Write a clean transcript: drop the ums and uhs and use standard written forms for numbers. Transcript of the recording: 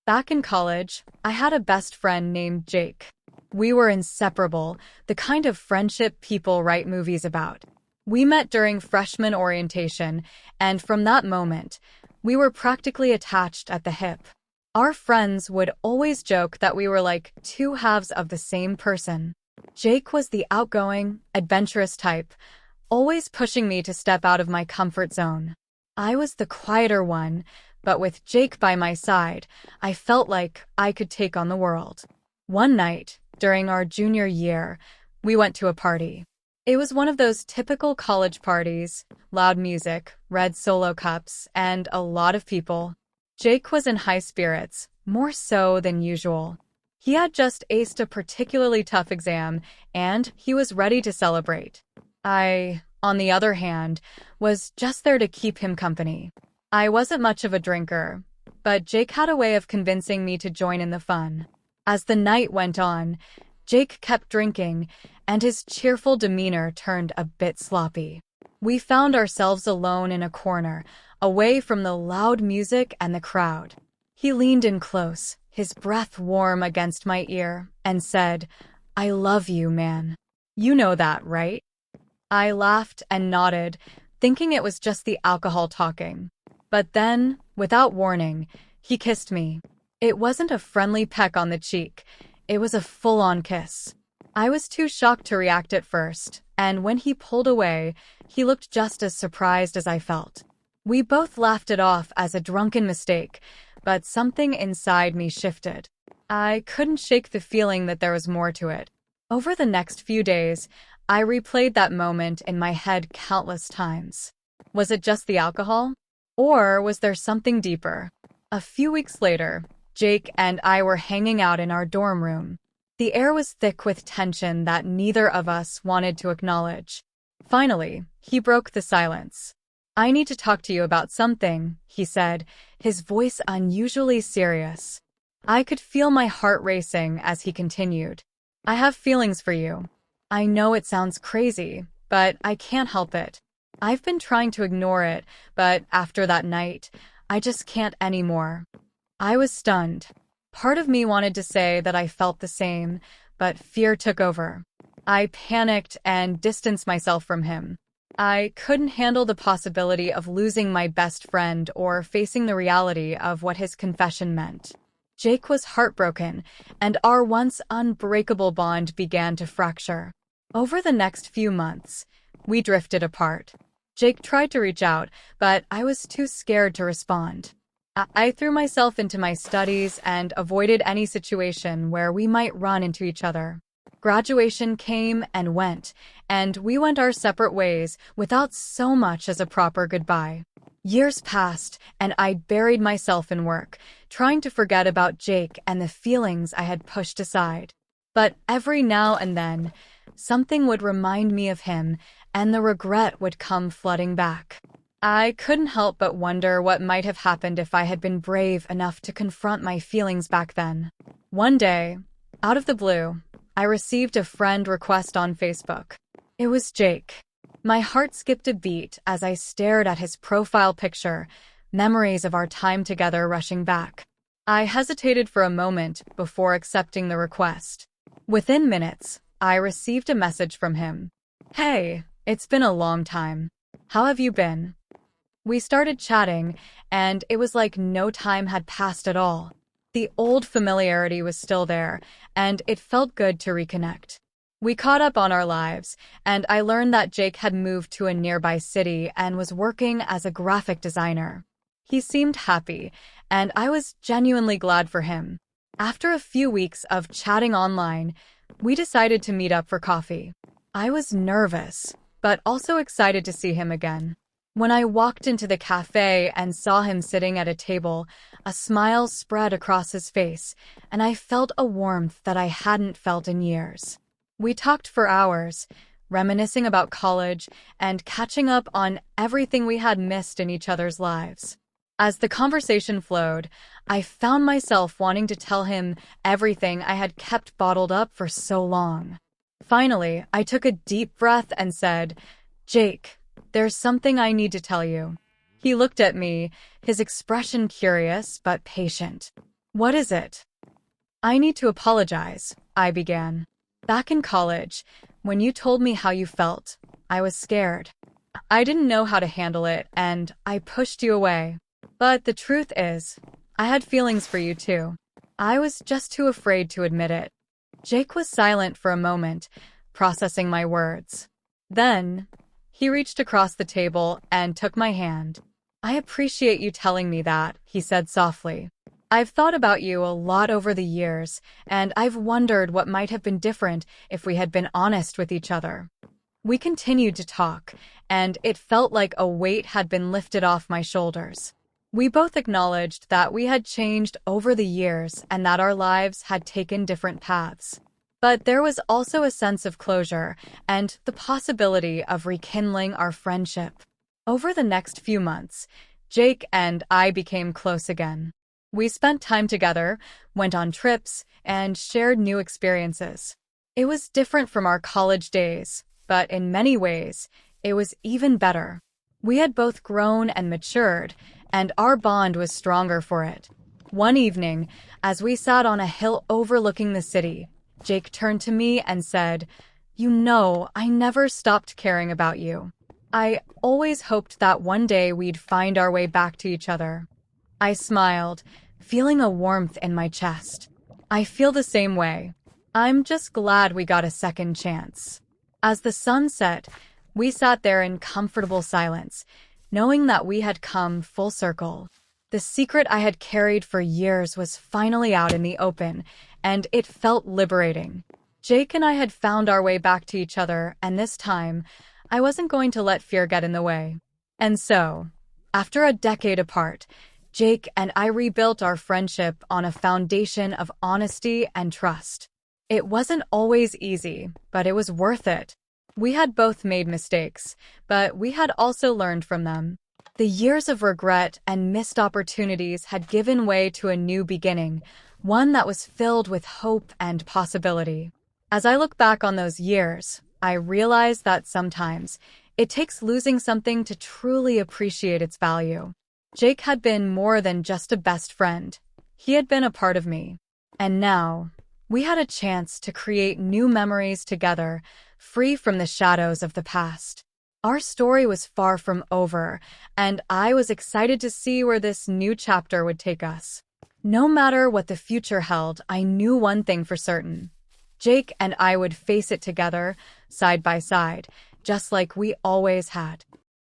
Back in college, I had a best friend named Jake. We were inseparable, the kind of friendship people write movies about. We met during freshman orientation, and from that moment, we were practically attached at the hip. Our friends would always joke that we were like two halves of the same person. Jake was the outgoing, adventurous type, always pushing me to step out of my comfort zone. I was the quieter one, but with Jake by my side, I felt like I could take on the world. One night, during our junior year, we went to a party. It was one of those typical college parties, loud music, red Solo cups, and a lot of people. Jake was in high spirits, more so than usual. He had just aced a particularly tough exam, and he was ready to celebrate. I, on the other hand, was just there to keep him company. I wasn't much of a drinker, but Jake had a way of convincing me to join in the fun. As the night went on, Jake kept drinking, and his cheerful demeanor turned a bit sloppy. We found ourselves alone in a corner, away from the loud music and the crowd. He leaned in close, his breath warm against my ear, and said, "I love you, man. You know that, right?" I laughed and nodded, thinking it was just the alcohol talking. But then, without warning, he kissed me. It wasn't a friendly peck on the cheek. It was a full-on kiss. I was too shocked to react at first, and when he pulled away, he looked just as surprised as I felt. We both laughed it off as a drunken mistake, but something inside me shifted. I couldn't shake the feeling that there was more to it. Over the next few days, I replayed that moment in my head countless times. Was it just the alcohol? Or was there something deeper? A few weeks later, Jake and I were hanging out in our dorm room. The air was thick with tension that neither of us wanted to acknowledge. Finally, he broke the silence. "I need to talk to you about something," he said, his voice unusually serious. I could feel my heart racing as he continued. "I have feelings for you. I know it sounds crazy, but I can't help it. I've been trying to ignore it, but after that night, I just can't anymore." I was stunned. Part of me wanted to say that I felt the same, but fear took over. I panicked and distanced myself from him. I couldn't handle the possibility of losing my best friend or facing the reality of what his confession meant. Jake was heartbroken, and our once unbreakable bond began to fracture. Over the next few months, we drifted apart. Jake tried to reach out, but I was too scared to respond. I threw myself into my studies and avoided any situation where we might run into each other. Graduation came and went, and we went our separate ways without so much as a proper goodbye. Years passed, and I buried myself in work, trying to forget about Jake and the feelings I had pushed aside. But every now and then, something would remind me of him, and the regret would come flooding back. I couldn't help but wonder what might have happened if I had been brave enough to confront my feelings back then. One day, out of the blue, I received a friend request on Facebook. It was Jake. My heart skipped a beat as I stared at his profile picture, memories of our time together rushing back. I hesitated for a moment before accepting the request. Within minutes, I received a message from him. "Hey, it's been a long time. How have you been?" We started chatting, and it was like no time had passed at all. The old familiarity was still there, and it felt good to reconnect. We caught up on our lives, and I learned that Jake had moved to a nearby city and was working as a graphic designer. He seemed happy, and I was genuinely glad for him. After a few weeks of chatting online, we decided to meet up for coffee. I was nervous, but also excited to see him again. When I walked into the cafe and saw him sitting at a table, a smile spread across his face, and I felt a warmth that I hadn't felt in years. We talked for hours, reminiscing about college and catching up on everything we had missed in each other's lives. As the conversation flowed, I found myself wanting to tell him everything I had kept bottled up for so long. Finally, I took a deep breath and said, "Jake, there's something I need to tell you." He looked at me, his expression curious but patient. What is it? I need to apologize, I began. Back in college, when you told me how you felt, I was scared. I didn't know how to handle it, and I pushed you away. But the truth is, I had feelings for you too. I was just too afraid to admit it. Jake was silent for a moment, processing my words. Then, he reached across the table and took my hand. I appreciate you telling me that, he said softly. I've thought about you a lot over the years, and I've wondered what might have been different if we had been honest with each other. We continued to talk, and it felt like a weight had been lifted off my shoulders. We both acknowledged that we had changed over the years and that our lives had taken different paths. But there was also a sense of closure and the possibility of rekindling our friendship. Over the next few months, Jake and I became close again. We spent time together, went on trips, and shared new experiences. It was different from our college days, but in many ways, it was even better. We had both grown and matured, and our bond was stronger for it. One evening, as we sat on a hill overlooking the city, Jake turned to me and said, "You know, I never stopped caring about you. I always hoped that one day we'd find our way back to each other." I smiled, feeling a warmth in my chest. I feel the same way. I'm just glad we got a second chance. As the sun set, we sat there in comfortable silence, knowing that we had come full circle. The secret I had carried for years was finally out in the open, and it felt liberating. Jake and I had found our way back to each other, and this time, I wasn't going to let fear get in the way. And so, after a decade apart, Jake and I rebuilt our friendship on a foundation of honesty and trust. It wasn't always easy, but it was worth it. We had both made mistakes, but we had also learned from them. The years of regret and missed opportunities had given way to a new beginning, one that was filled with hope and possibility. As I look back on those years, I realize that sometimes it takes losing something to truly appreciate its value. Jake had been more than just a best friend. He had been a part of me. And now, we had a chance to create new memories together, free from the shadows of the past. Our story was far from over, and I was excited to see where this new chapter would take us. No matter what the future held, I knew one thing for certain. Jake and I would face it together, side by side, just like we always had.